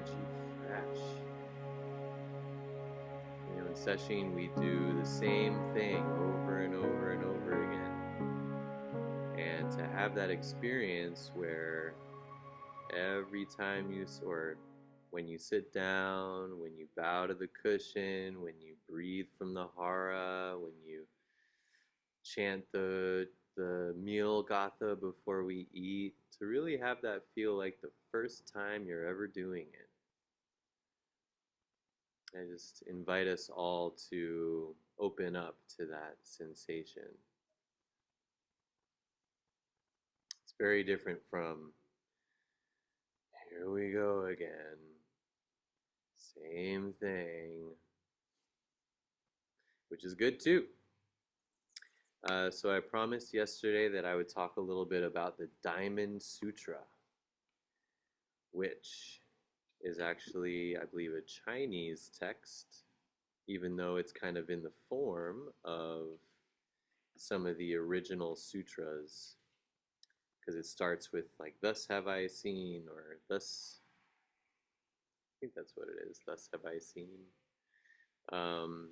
energy fresh. In session, we do the same thing over and over and over again. And to have that experience where every time or when you sit down, when you bow to the cushion, when you breathe from the hara, when you chant the meal gatha before we eat, to really have that feel like the first time you're ever doing it. I just invite us all to open up to that sensation. It's very different from, here we go again, same thing, which is good too. So I promised yesterday that I would talk a little bit about the Diamond Sutra, which is actually, I believe, a Chinese text, even though it's kind of in the form of some of the original sutras, because it starts with like, thus have I seen, or thus, I think that's what it is, thus have I seen. Um,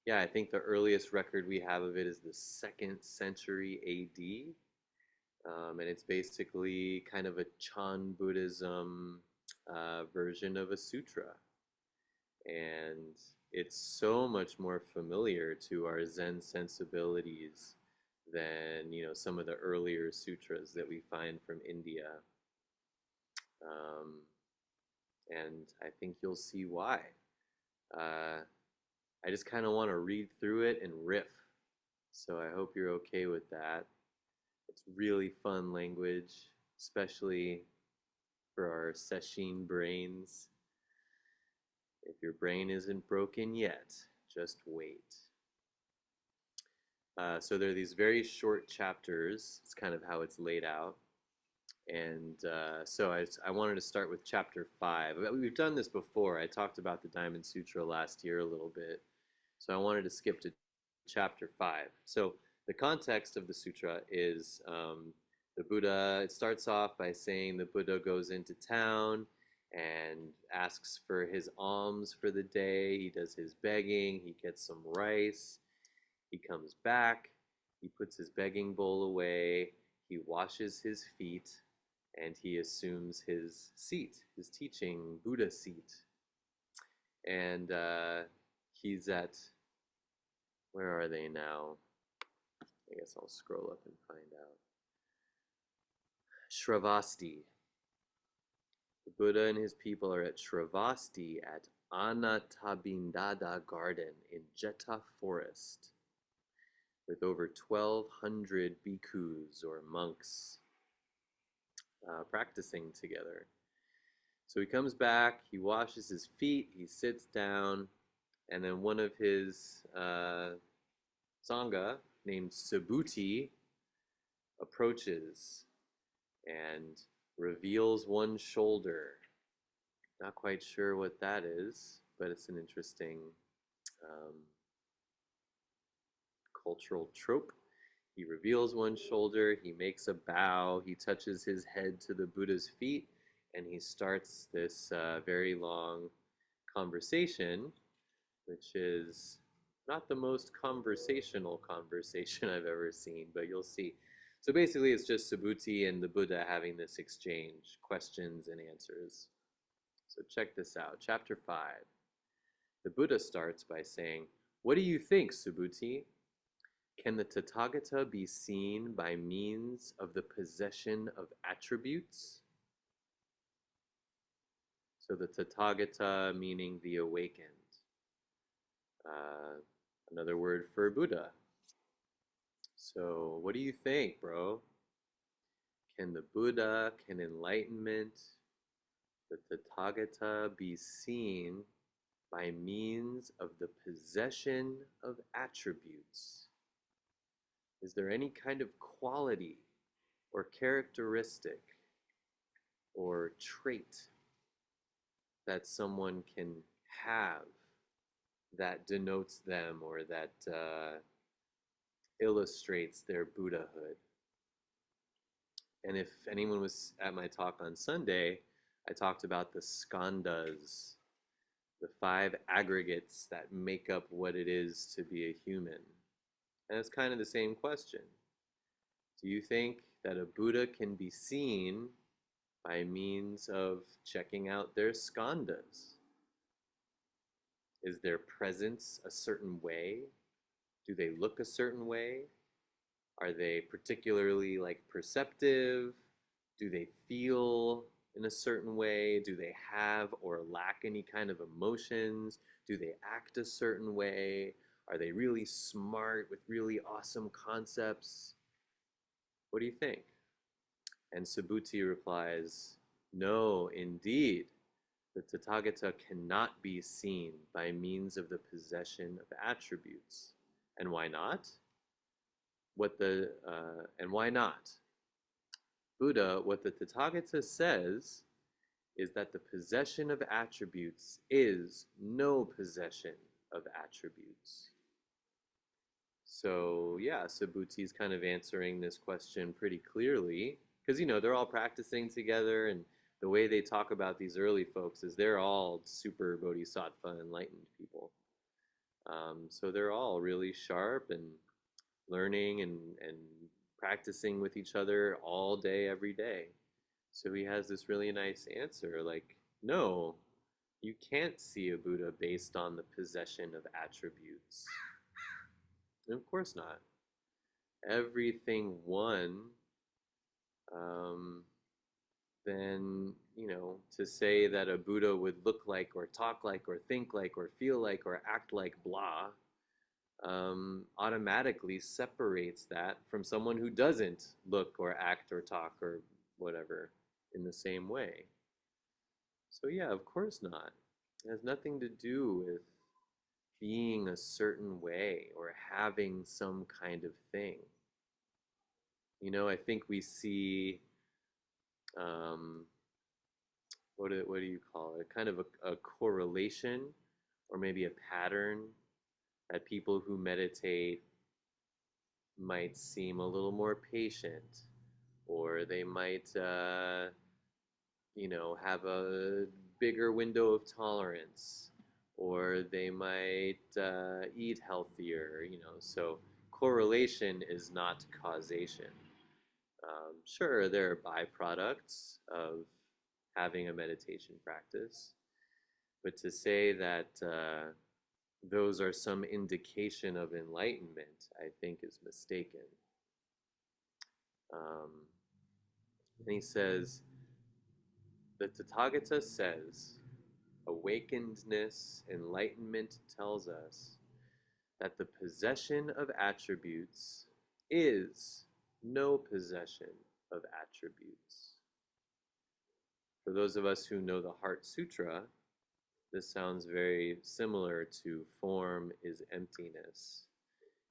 yeah, I think the earliest record we have of it is the 2nd century AD. And it's basically kind of a Chan Buddhism version of a sutra. And it's so much more familiar to our Zen sensibilities than, some of the earlier sutras that we find from India. Um, and I think you'll see why. Uh, I just kind of want to read through it and riff. So I hope you're okay with that. It's really fun language, especially for our sesshin brains. If your brain isn't broken yet, just wait. So there are these very short chapters. It's kind of how it's laid out. And so I wanted to start with chapter 5. We've done this before. I talked about the Diamond Sutra last year a little bit. So I wanted to skip to chapter 5. So the context of the sutra is the Buddha, it starts off by saying the Buddha goes into town and asks for his alms for the day. He does his begging, he gets some rice, he comes back, he puts his begging bowl away, he washes his feet, and he assumes his seat, his teaching Buddha seat. And he's at, where are they now? I guess I'll scroll up and find out. Shravasti. The Buddha and his people are at Shravasti at Anatabindada Garden in Jeta Forest with over 1,200 bhikkhus or monks practicing together. So he comes back, he washes his feet, he sits down, and then one of his Sangha named Subhuti approaches and reveals one shoulder. Not quite sure what that is, but it's an interesting um, cultural trope. He reveals one shoulder, he makes a bow, he touches his head to the Buddha's feet, and he starts this very long conversation, which is not the most conversational conversation I've ever seen, but you'll see. So basically, it's just Subhuti and the Buddha having this exchange, questions and answers. So check this out. Chapter 5. The Buddha starts by saying, "What do you think, Subhuti? Can the Tathagata be seen by means of the possession of attributes?" So the Tathagata meaning the awakened. Uh, another word for Buddha. So what do you think, bro? Can the Buddha, can enlightenment, the Tathagata be seen by means of the possession of attributes? Is there any kind of quality or characteristic or trait that someone can have that denotes them or that illustrates their Buddhahood? And if anyone was at my talk on Sunday, I talked about the skandhas, the five aggregates that make up what it is to be a human. And it's kind of the same question. Do you think that a Buddha can be seen by means of checking out their skandhas? Is their presence a certain way? Do they look a certain way? Are they particularly like perceptive? Do they feel in a certain way? Do they have or lack any kind of emotions? Do they act a certain way? Are they really smart with really awesome concepts? What do you think? And Subhuti replies, no, indeed. The Tathagata cannot be seen by means of the possession of attributes. And why not? And why not? Buddha, what the Tathagata says is that the possession of attributes is no possession of attributes. So yeah, Subhuti's kind of answering this question pretty clearly because they're all practicing together, and the way they talk about these early folks is they're all super bodhisattva enlightened people. So they're all really sharp and learning and practicing with each other all day, every day. So he has this really nice answer like, no, you can't see a Buddha based on the possession of attributes. And of course not. Everything one, um, then, to say that a Buddha would look like or talk like or think like or feel like or act like blah automatically separates that from someone who doesn't look or act or talk or whatever in the same way. So, yeah, of course not. It has nothing to do with being a certain way or having some kind of thing. I think we see, um, what do you call it? Kind of a correlation or maybe a pattern that people who meditate might seem a little more patient, or they might, have a bigger window of tolerance, or they might eat healthier. So correlation is not causation. Sure, there are byproducts of having a meditation practice, but to say that those are some indication of enlightenment, I think is mistaken. Um, and he says, the Tathagata says, awakenedness, enlightenment tells us that the possession of attributes is no possession of attributes. For those of us who know the Heart Sutra, this sounds very similar to form is emptiness.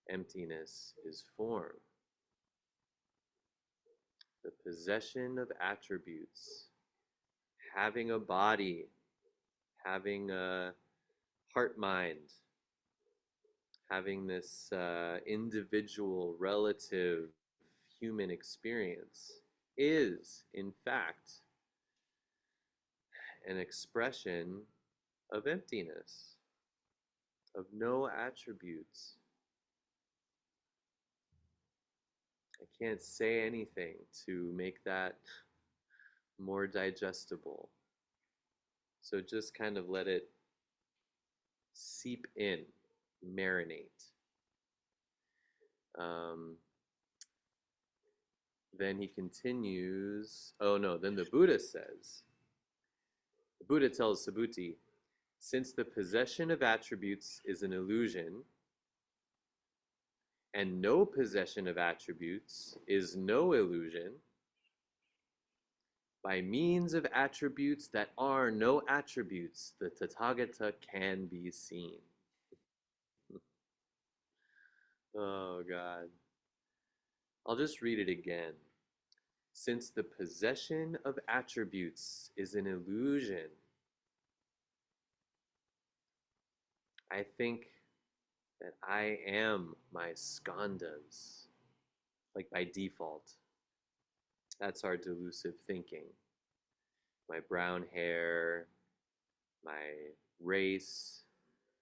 Emptiness is form. The possession of attributes, having a body, having a heart mind, having this individual, relative human experience is, in fact, an expression of emptiness, of no attributes. I can't say anything to make that more digestible. So just kind of let it seep in, marinate. Um, then he continues, oh no, then the Buddha tells Subhuti, since the possession of attributes is an illusion, and no possession of attributes is no illusion, by means of attributes that are no attributes, the Tathagata can be seen. Oh, God. I'll just read it again. Since the possession of attributes is an illusion, I think that I am my skandhas, like by default. That's our delusive thinking. my brown hair, my race,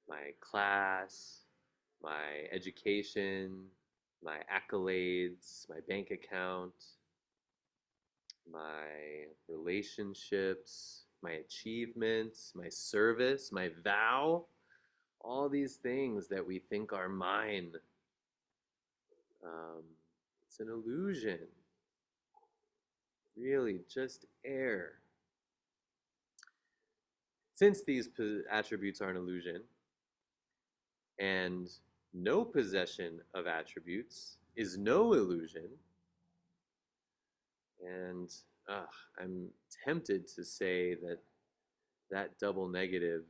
my class, my education, my accolades, my bank account, my relationships, my achievements, my service, my vow, all these things that we think are mine. Um, it's an illusion, really, just air. Since these attributes are an illusion, and no possession of attributes is no illusion, and I'm tempted to say that that double negative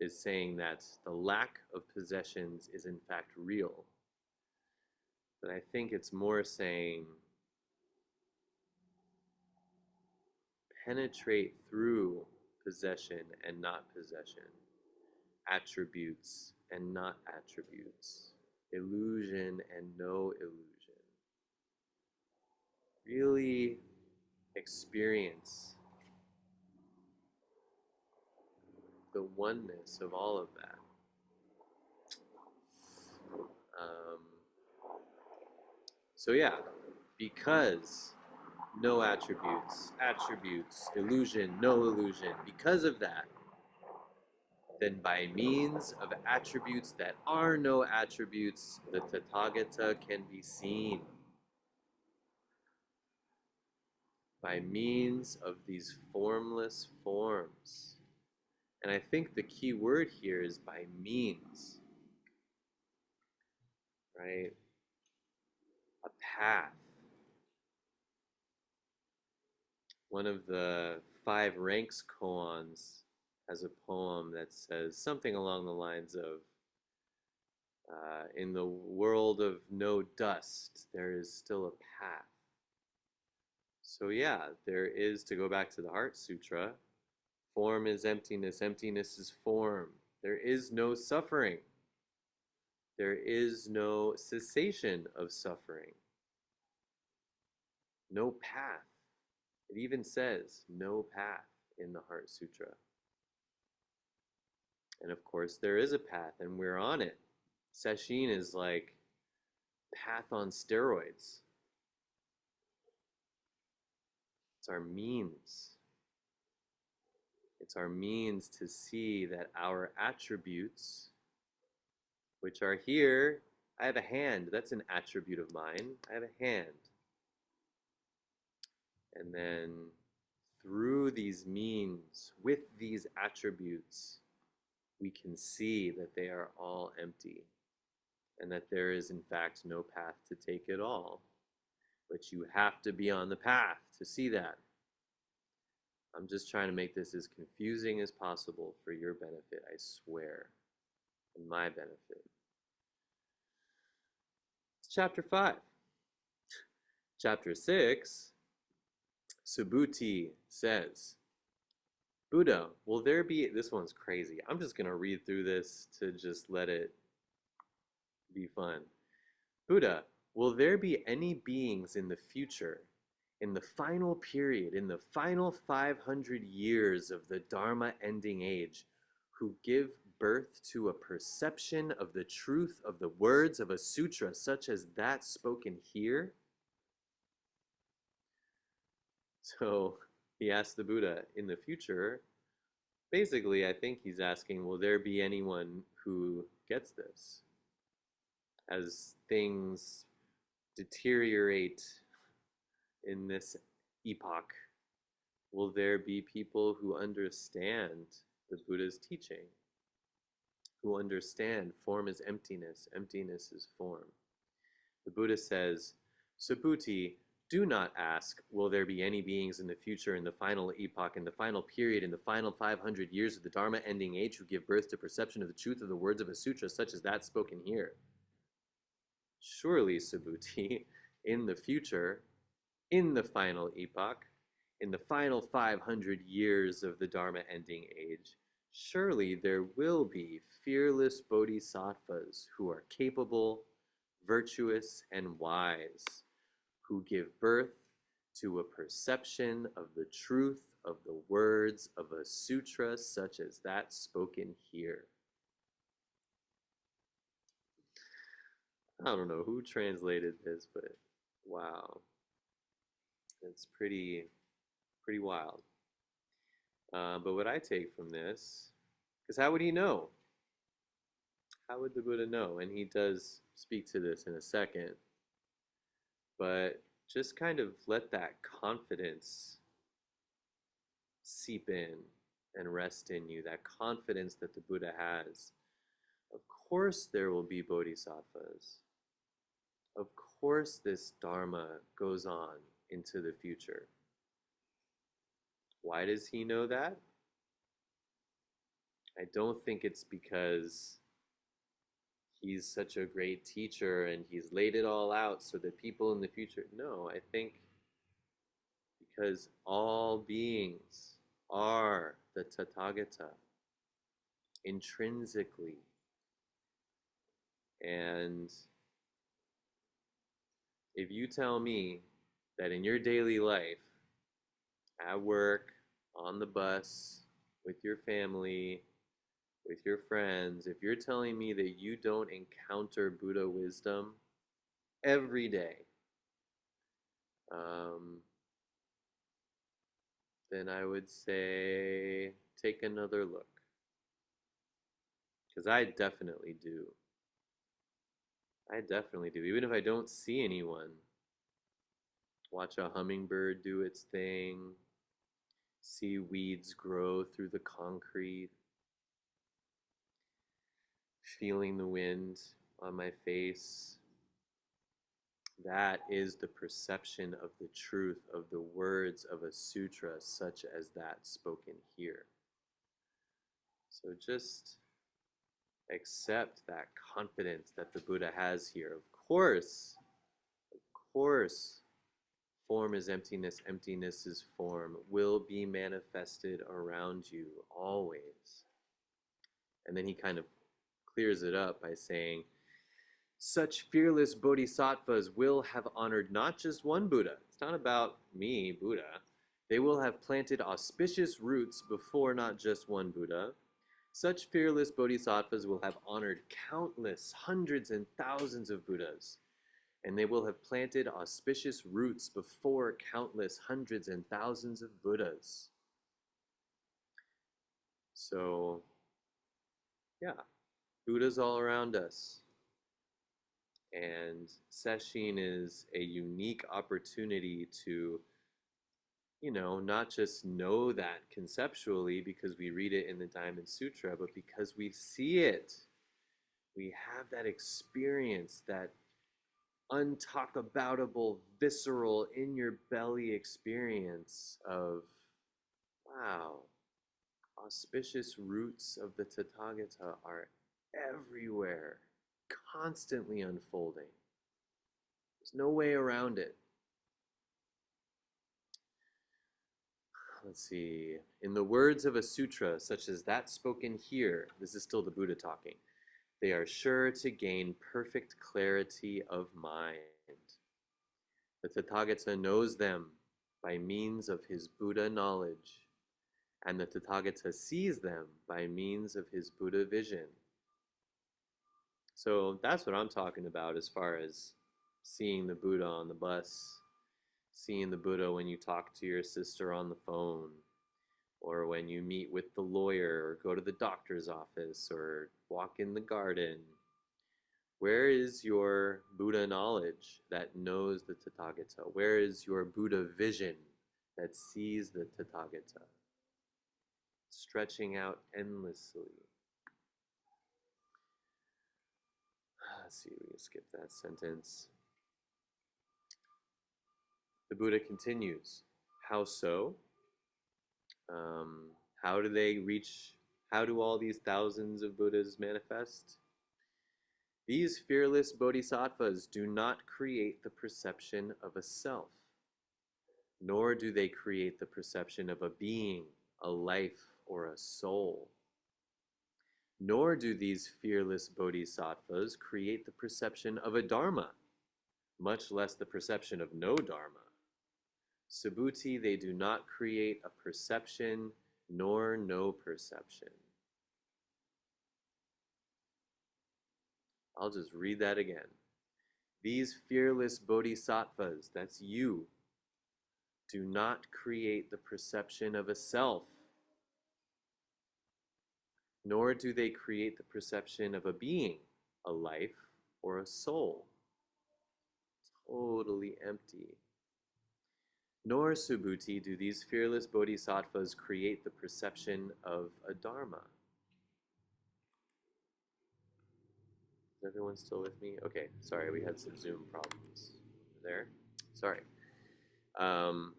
is saying that the lack of possessions is in fact real. But I think it's more saying penetrate through possession and not possession, attributes and not attributes, illusion and no illusion. Really experience the oneness of all of that. Um, so, yeah, because no attributes, attributes, illusion, no illusion, because of that, then by means of attributes that are no attributes, the Tathagata can be seen. By means of these formless forms. And I think the key word here is by means, right? A path. One of the five ranks koans has a poem that says something along the lines of, in the world of no dust, there is still a path. So yeah, there is, to go back to the Heart Sutra, form is emptiness, emptiness is form. There is no suffering. There is no cessation of suffering. No path. It even says no path in the Heart Sutra. And of course, there is a path, and we're on it. Sesshin is like path on steroids. It's our means. It's our means to see that our attributes, which are here, I have a hand. That's an attribute of mine. I have a hand. And then through these means, with these attributes, we can see that they are all empty and that there is in fact no path to take at all. But you have to be on the path to see that. I'm just trying to make this as confusing as possible for your benefit, I swear, and my benefit. It's chapter 5. Chapter 6, Subhuti says, Buddha, will there be, this one's crazy. I'm just going to read through this to just let it be fun. Buddha, will there be any beings in the future, in the final period, in the final 500 years of the Dharma ending age, who give birth to a perception of the truth of the words of a sutra such as that spoken here? So he asked the Buddha, in the future, basically, I think he's asking, will there be anyone who gets this? As things deteriorate in this epoch, will there be people who understand the Buddha's teaching? Who understand form is emptiness, emptiness is form? The Buddha says, Subhuti, do not ask, will there be any beings in the future, in the final epoch, in the final period, in the final 500 years of the Dharma ending age, who give birth to perception of the truth of the words of a sutra such as that spoken here? Surely, Subhuti, in the future, in the final epoch, in the final 500 years of the Dharma ending age, surely there will be fearless bodhisattvas who are capable, virtuous, and wise, who give birth to a perception of the truth of the words of a sutra such as that spoken here. I don't know who translated this, but wow, it's pretty wild. But what I take from this, because how would he know? How would the Buddha know? And he does speak to this in a second, but just kind of let that confidence seep in and rest in you, that confidence that the Buddha has. Of course, there will be bodhisattvas. Of course, this Dharma goes on into the future. Why does he know that? I don't think it's because he's such a great teacher and he's laid it all out so that people in the future. No, I think because all beings are the Tathagata intrinsically. And if you tell me that in your daily life, at work, on the bus, with your family, with your friends, if you're telling me that you don't encounter Buddha wisdom every day, um, then I would say take another look. Because I definitely do. I definitely do. Even if I don't see anyone, watch a hummingbird do its thing, see weeds grow through the concrete, feeling the wind on my face. That is the perception of the truth of the words of a sutra such as that spoken here. So just accept that confidence that the Buddha has here. Of course, form is emptiness, emptiness is form, will be manifested around you always. And then he kind of clears it up by saying, such fearless bodhisattvas will have honored not just one Buddha. It's not about me, Buddha. They will have planted auspicious roots before not just one Buddha. Such fearless bodhisattvas will have honored countless hundreds and thousands of Buddhas, and they will have planted auspicious roots before countless hundreds and thousands of Buddhas. So, yeah, Buddhas all around us. And sesshin is a unique opportunity to, not just know that conceptually because we read it in the Diamond Sutra, but because we see it. We have that experience, that untalkaboutable, visceral, in your belly experience of, wow, auspicious roots of the Tathagata are everywhere, constantly unfolding. There's no way around it. Let's see. In the words of a sutra, such as that spoken here, this is still the Buddha talking, they are sure to gain perfect clarity of mind. The Tathagata knows them by means of his Buddha knowledge, and the Tathagata sees them by means of his Buddha vision. So that's what I'm talking about as far as seeing the Buddha on the bus, seeing the Buddha when you talk to your sister on the phone, or when you meet with the lawyer, or go to the doctor's office, or walk in the garden. Where is your Buddha knowledge that knows the Tathagata? Where is your Buddha vision that sees the Tathagata? Stretching out endlessly. Let's see, we can skip that sentence. The Buddha continues. How so? How do they reach, how do all these thousands of Buddhas manifest? These fearless bodhisattvas do not create the perception of a self, nor do they create the perception of a being, a life, or a soul. Nor do these fearless bodhisattvas create the perception of a dharma, much less the perception of no dharma. Subhuti, they do not create a perception nor no perception. I'll just read that again. These fearless bodhisattvas, that's you, do not create the perception of a self, nor do they create the perception of a being, a life, or a soul. Totally empty. Nor, Subhuti, do these fearless bodhisattvas create the perception of a dharma. Is everyone still with me? Okay, sorry, we had some Zoom problems there. Sorry. Um,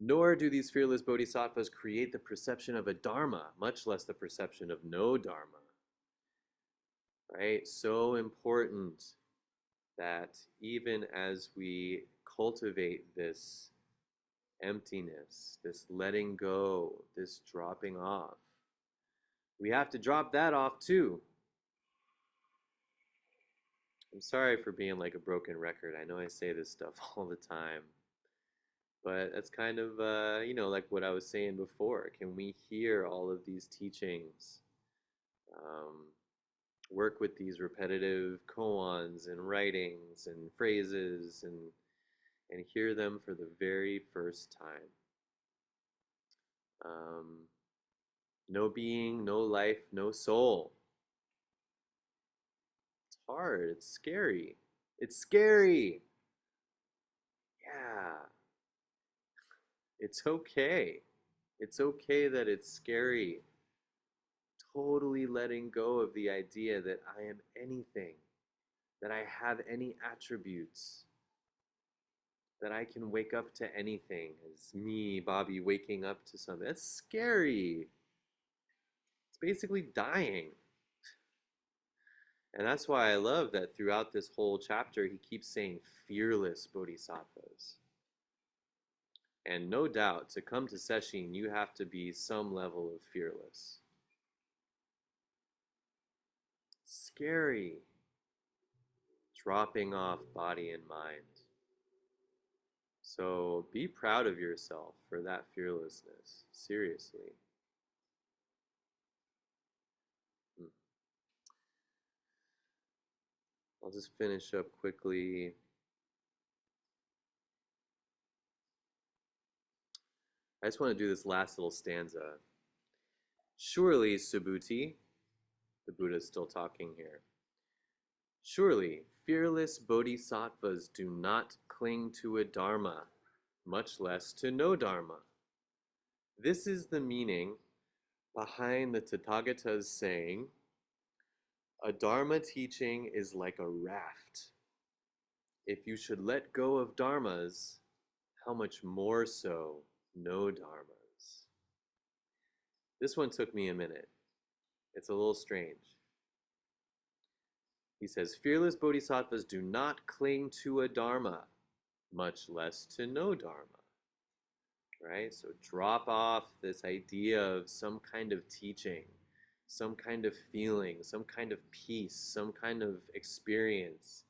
Nor do these fearless bodhisattvas create the perception of a dharma, much less the perception of no dharma. Right? So important that even as we cultivate this emptiness, this letting go, this dropping off, we have to drop that off too. I'm sorry for being like a broken record. I know I say this stuff all the time, but that's kind of, like what I was saying before. Can we hear all of these teachings? Um, Work with these repetitive koans and writings and phrases and hear them for the very first time. Um, no being, no life, no soul. It's hard. It's scary. It's scary. Yeah. It's okay. It's okay that it's scary. Totally letting go of the idea that I am anything, that I have any attributes, that I can wake up to anything as me, Bobby, waking up to something. That's scary. It's basically dying. And that's why I love that throughout this whole chapter, he keeps saying fearless bodhisattvas. And no doubt, to come to Sesshin, you have to be some level of fearless. It's scary. Dropping off body and mind. So be proud of yourself for that fearlessness. Seriously. Hmm. I'll just finish up quickly. I just want to do this last little stanza. Surely, Subhuti, the Buddha is still talking here. Surely, fearless bodhisattvas do not cling to a dharma, much less to no dharma. This is the meaning behind the Tathagata's saying, a dharma teaching is like a raft. If you should let go of dharmas, how much more so no dharmas? This one took me a minute. It's a little strange. He says, fearless bodhisattvas do not cling to a dharma, much less to no dharma. Right? So drop off this idea of some kind of teaching, some kind of feeling, some kind of peace, some kind of experience.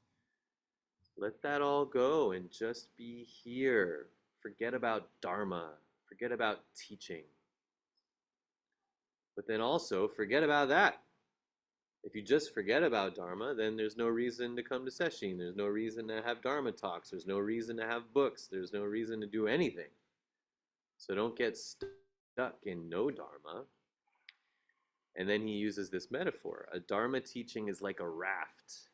Let that all go and just be here. Forget about dharma. Forget about teaching. But then also forget about that. If you just forget about dharma, then there's no reason to come to sesshin. There's no reason to have dharma talks. There's no reason to have books. There's no reason to do anything. So don't get stuck in no dharma. And then he uses this metaphor. A dharma teaching is like a raft.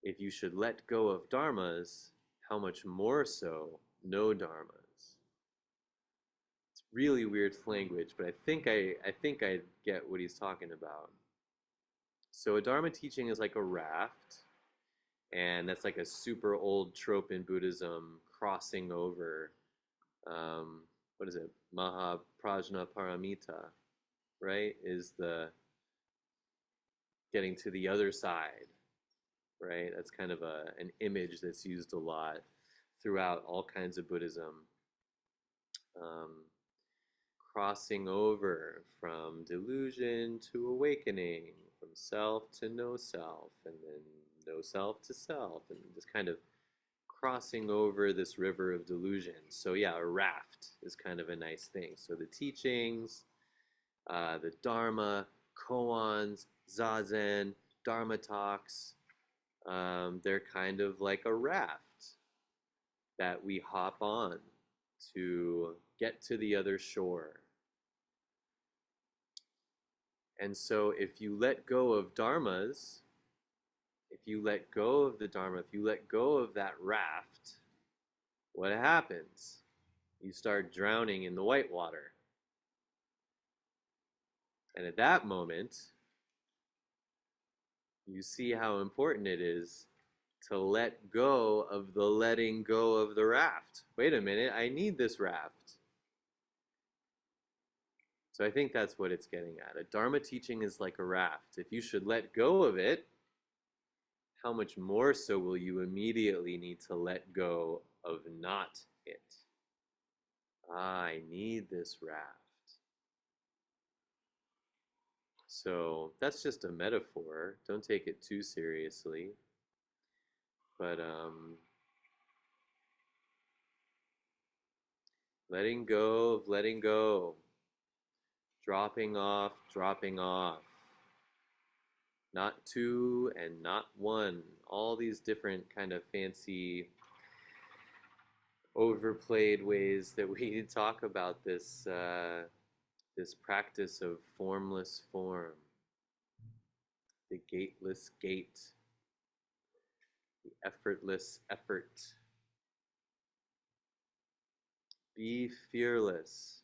If you should let go of dharmas, how much more so no dharmas? It's really weird language, but I think I get what he's talking about. So a dharma teaching is like a raft, and that's like a super old trope in Buddhism, crossing over. What is it? Mahaprajna Paramita, right? Is the getting to the other side, right? That's kind of an image that's used a lot throughout all kinds of Buddhism. Um, Crossing over from delusion to awakening, from self to no self, and then no self to self, and just kind of crossing over this river of delusion. So yeah, a raft is kind of a nice thing. So the teachings, the Dharma, koans, zazen, Dharma talks, they're kind of like a raft that we hop on to get to the other shore. And so if you let go of dharmas, if you let go of the dharma, if you let go of that raft, what happens? You start drowning in the white water. And at that moment, you see how important it is to let go of the letting go of the raft. Wait a minute, I need this raft. So I think that's what it's getting at. A Dharma teaching is like a raft. If you should let go of it, how much more so will you immediately need to let go of not it? I need this raft. So that's just a metaphor. Don't take it too seriously. But letting go of letting go, dropping off, dropping off. Not two and not one. All these different kind of fancy, overplayed ways that we talk about this practice of formless form, the gateless gate, the effortless effort. Be fearless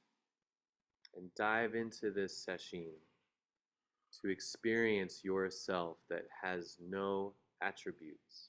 and dive into this session to experience yourself that has no attributes.